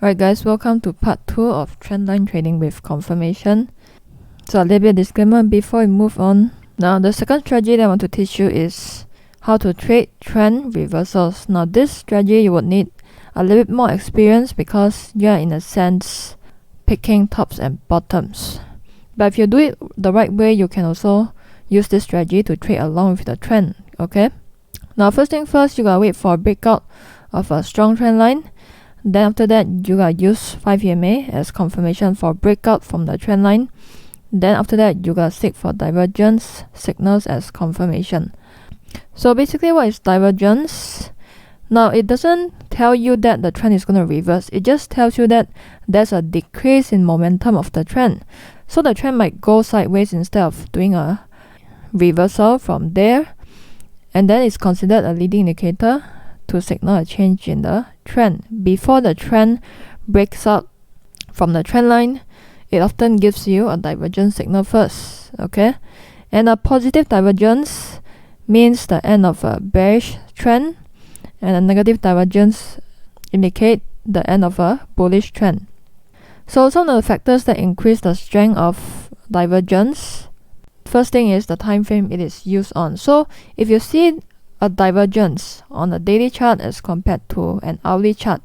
Alright guys, welcome to part 2 of Trendline Trading with Confirmation. So a little bit of disclaimer before we move on. Now the second strategy that I want to teach you is how to trade trend reversals. Now this strategy you would need a little bit more experience because you are in a sense picking tops and bottoms. But if you do it the right way, you can also use this strategy to trade along with the trend. Okay. Now first thing first, you gotta wait for a breakout of a strong trend line. Then after that, you gotta use 5 EMA as confirmation for breakout from the trend line. Then after that, you gotta seek for divergence signals as confirmation. So basically, what is divergence? Now it doesn't tell you that the trend is gonna reverse. It just tells you that there's a decrease in momentum of the trend. So the trend might go sideways instead of doing a reversal from there. And then it's considered a leading indicator to signal a change in the trend. Before the trend breaks out from the trend line, it often gives you a divergence signal first. Okay, and a positive divergence means the end of a bearish trend, and a negative divergence indicate the end of a bullish trend. So some of the factors that increase the strength of divergence, first thing is the time frame it is used on. So if you see a divergence on a daily chart as compared to an hourly chart,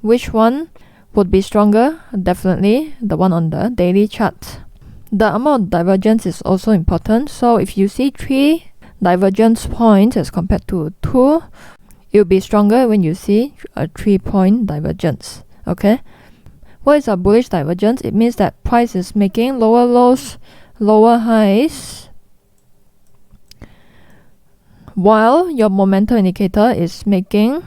which one would be stronger? Definitely the one on the daily chart. The amount of divergence is also important. So if you see 3 divergence points as compared to 2, it will be stronger when you see a 3-point divergence. Okay, what is a bullish divergence? It means that price is making lower lows, lower highs, while your momentum indicator is making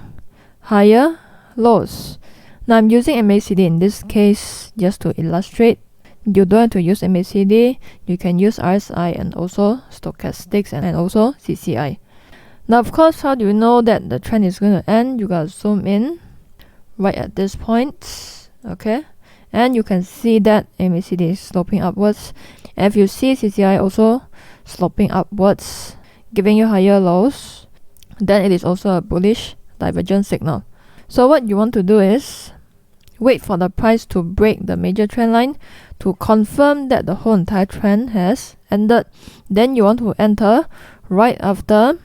higher lows. Now I'm using MACD in this case just to illustrate. You don't have to use MACD. You can use RSI and also stochastics and also CCI. Now of course, how do you know that the trend is going to end? You gotta zoom in right at this point. Okay, and you can see that MACD is sloping upwards. And if you see CCI also sloping upwards, giving you higher lows, then it is also a bullish divergence signal. So what you want to do is wait for the price to break the major trend line to confirm that the whole entire trend has ended. Then you want to enter right after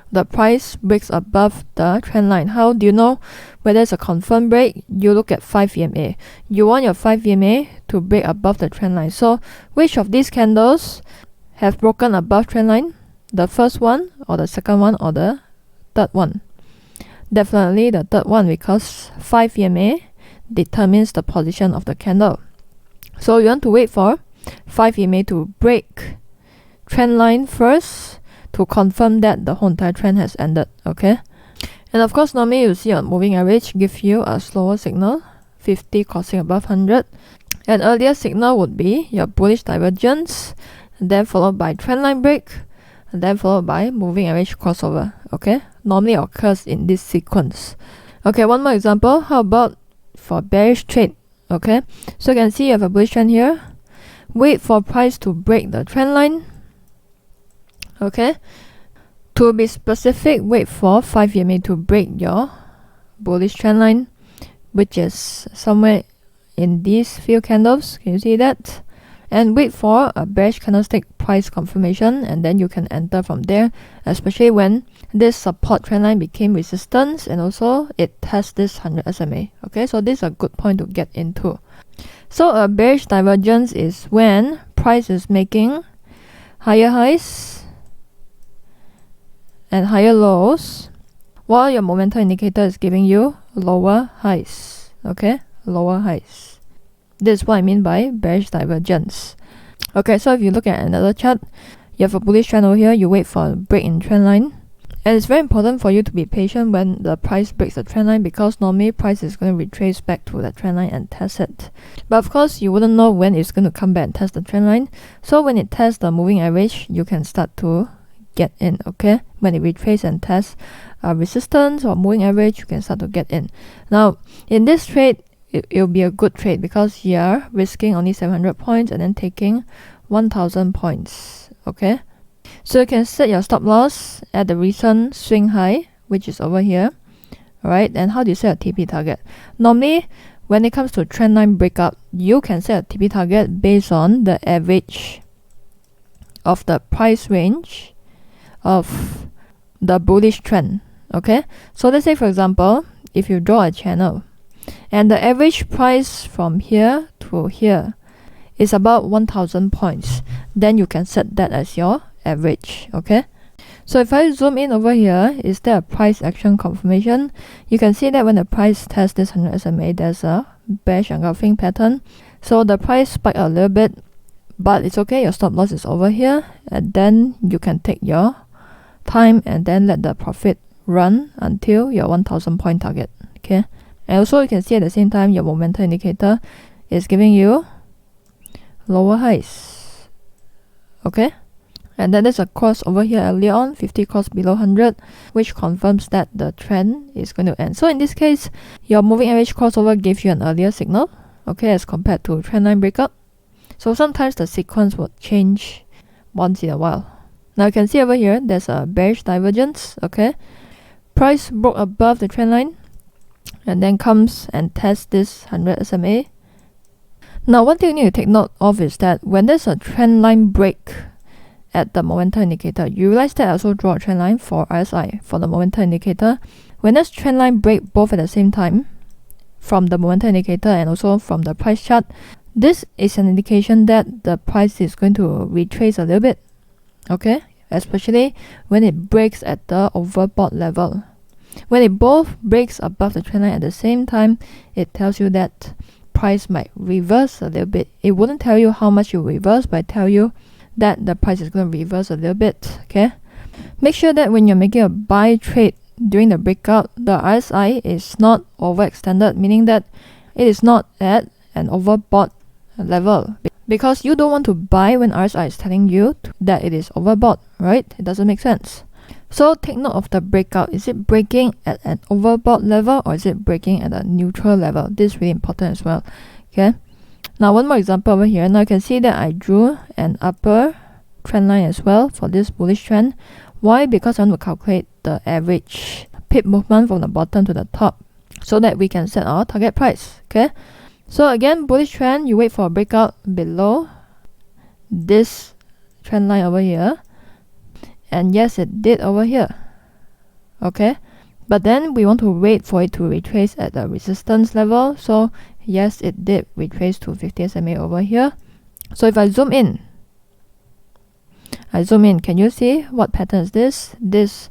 the price breaks above the trend line. How do you know whether it's a confirmed break? You look at 5 EMA. You want your 5 EMA to break above the trend line. So which of these candles have broken above trend line? The first one, or the second one, or the third one? Definitely the third one, because 5 EMA determines the position of the candle. So you want to wait for 5 EMA to break trend line first to confirm that the whole entire trend has ended. Okay, and of course normally you see a moving average give you a slower signal, 50 crossing above 100. An earlier signal would be your bullish divergence, then followed by trend line break, and then followed by moving average crossover. Okay, normally occurs in this sequence. Okay, one more example. How about for bearish trade? Okay, so you can see you have a bullish trend here. Wait for price to break the trend line. Okay, to be specific, wait for 5 EMA to break your bullish trend line, which is somewhere in these few candles. Can you see that? And wait for a bearish candlestick price confirmation, and then you can enter from there, especially when this support trend line became resistance and also it tests this 100 SMA. Okay, so this is a good point to get into. So a bearish divergence is when price is making higher highs and higher lows, while your momentum indicator is giving you lower highs. Okay, lower highs. This is what I mean by bearish divergence. Okay, so if you look at another chart, you have a bullish trend over here. You wait for a break in trend line, and it's very important for you to be patient when the price breaks the trend line, because normally price is going to retrace back to the trend line and test it. But of course, you wouldn't know when it's going to come back and test the trend line. So when it tests the moving average, you can start to get in. Okay, when it retraces and tests resistance or moving average, you can start to get in. Now in this trade, it'll be a good trade because you are risking only 700 points and then taking 1000 points. Okay, so you can set your stop loss at the recent swing high, which is over here. Alright, and how do you set a TP target? Normally when it comes to trendline breakup, you can set a TP target based on the average of the price range of the bullish trend. Okay, so let's say for example, if you draw a channel and the average price from here to here is about 1000 points, then you can set that as your average. Okay, so if I zoom in over here, is there a price action confirmation? You can see that when the price tests this 100 SMA, there's a bearish engulfing pattern. So the price spiked a little bit, but it's okay, your stop loss is over here, and then you can take your time and then let the profit run until your 1000 point target. Okay, and also you can see at the same time your momentum indicator is giving you lower highs. Okay, and then there's a cross over here earlier on, 50 cross below 100, which confirms that the trend is going to end. So in this case, your moving average crossover gives you an earlier signal, okay, as compared to trendline breakup. So sometimes the sequence will change once in a while. Now you can see over here, there's a bearish divergence. Okay, price broke above the trend line and then comes and tests this 100 SMA. Now one thing you need to take note of is that when there's a trend line break at the momentum indicator, you realize that I also draw a trend line for RSI for the momentum indicator. When there's trend line break both at the same time from the momentum indicator and also from the price chart, this is an indication that the price is going to retrace a little bit. Okay, especially when it breaks at the overbought level. When it both breaks above the trend line at the same time, it tells you that price might reverse a little bit. It wouldn't tell you how much you reverse, but it tell you that the price is going to reverse a little bit. Okay, make sure that when you're making a buy trade during the breakout, the RSI is not overextended, meaning that it is not at an overbought level, because you don't want to buy when RSI is telling you that it is overbought, right? It doesn't make sense. So take note of the breakout. Is it breaking at an overbought level or is it breaking at a neutral level? This is really important as well. Okay, now one more example over here. Now you can see that I drew an upper trend line as well for this bullish trend. Why? Because I want to calculate the average pip movement from the bottom to the top so that we can set our target price. Okay, so again, bullish trend, you wait for a breakout below this trend line over here, and yes, it did over here. Okay, but then we want to wait for it to retrace at the resistance level. So yes, it did retrace to 50 SMA over here. So if I zoom in, can you see what pattern is this? This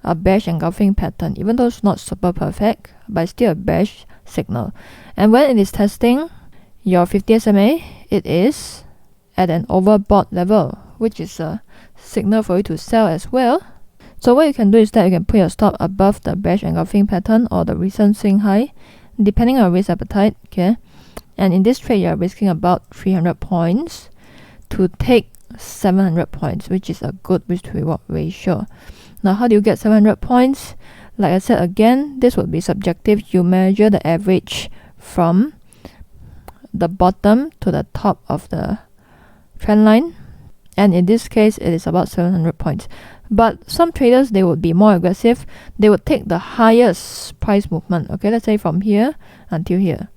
a bearish engulfing pattern, even though it's not super perfect, but it's still a bearish signal. And when it is testing your 50 SMA, it is at an overbought level, which is a signal for you to sell as well. So what you can do is that you can put your stop above the bearish engulfing pattern or the recent swing high, depending on risk appetite. Okay, and in this trade, you're risking about 300 points to take 700 points, which is a good risk to reward ratio. Now, how do you get 700 points? Like I said again, this would be subjective. You measure the average from the bottom to the top of the trend line, and in this case it is about 700 points. But some traders, they would be more aggressive. They would take the highest price movement, okay, let's say from here until here,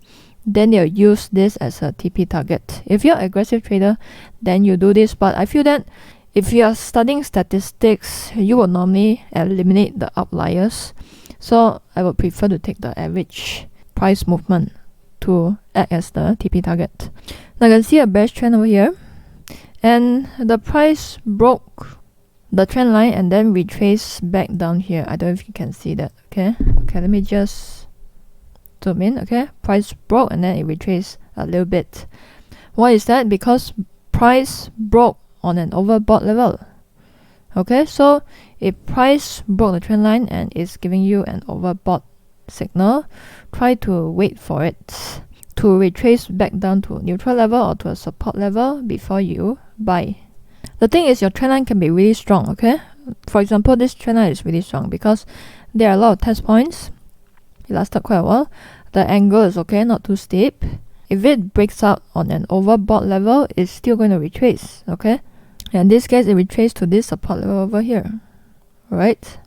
then they'll use this as a TP target. If you're an aggressive trader, then you do this. But I feel that if you are studying statistics, you will normally eliminate the outliers. So I would prefer to take the average price movement to act as the TP target. Now you can see a bearish trend over here, and the price broke the trend line and then retraced back down here. I don't know if you can see that. Okay, let me just zoom in. Okay, price broke and then it retraced a little bit. Why is that? Because price broke on an overbought level. Okay, so if price broke the trend line and is giving you an overbought signal, try to wait for it to retrace back down to a neutral level or to a support level before you buy. The thing is, your trend line can be really strong. Okay, for example, this trend line is really strong because there are a lot of test points. It lasted quite a while. The angle is okay, not too steep. If it breaks out on an overbought level, it's still going to retrace. Okay, and in this case, it retraced to this support level over here. Right?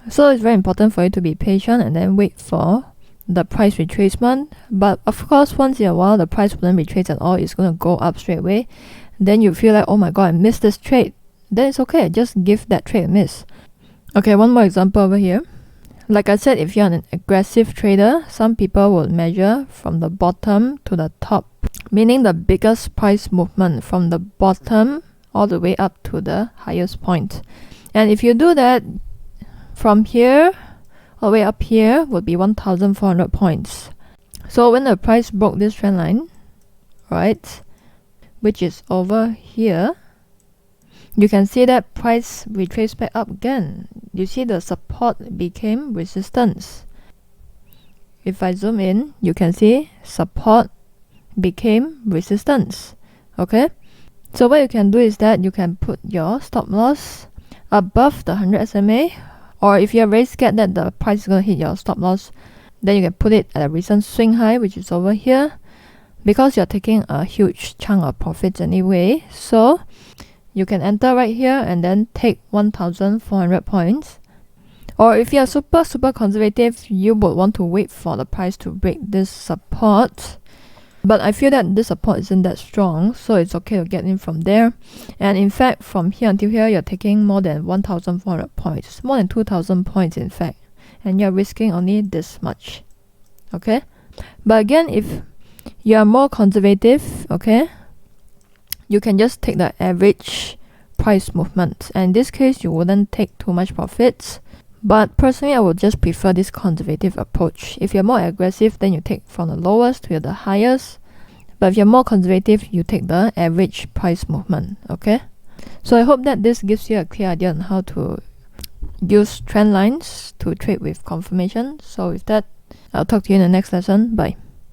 So it's very important for you to be patient and then wait for the price retracement. But of course, once in a while the price wouldn't retrace at all, it's going to go up straight away. Then you feel like, oh my god, I missed this trade. Then it's okay, just give that trade a miss. Okay, one more example over here. Like I said, if you're an aggressive trader, some people will measure from the bottom to the top, meaning the biggest price movement from the bottom all the way up to the highest point. And if you do that, from here all the way up here would be 1,400 points. So when the price broke this trend line, right, which is over here, you can see that price retraced back up again. You see the support became resistance. If I zoom in, you can see support became resistance. Okay, so what you can do is that you can put your stop loss above the 100 SMA, or if you're very scared that the price is going to hit your stop loss, then you can put it at a recent swing high, which is over here, because you're taking a huge chunk of profits anyway. So you can enter right here and then take 1,400 points. Or if you're super conservative, you would want to wait for the price to break this support. But I feel that this support isn't that strong, so it's okay to get in from there. And in fact, from here until here, you're taking more than 1,400 points, more than 2,000 points in fact, and you're risking only this much. Okay, but again, if you are more conservative, okay, you can just take the average price movement, and in this case you wouldn't take too much profits. But personally, I would just prefer this conservative approach. If you're more aggressive, then you take from the lowest to the highest, but if you're more conservative, you take the average price movement. Okay, so I hope that this gives you a clear idea on how to use trend lines to trade with confirmation. So with that, I'll talk to you in the next lesson. Bye.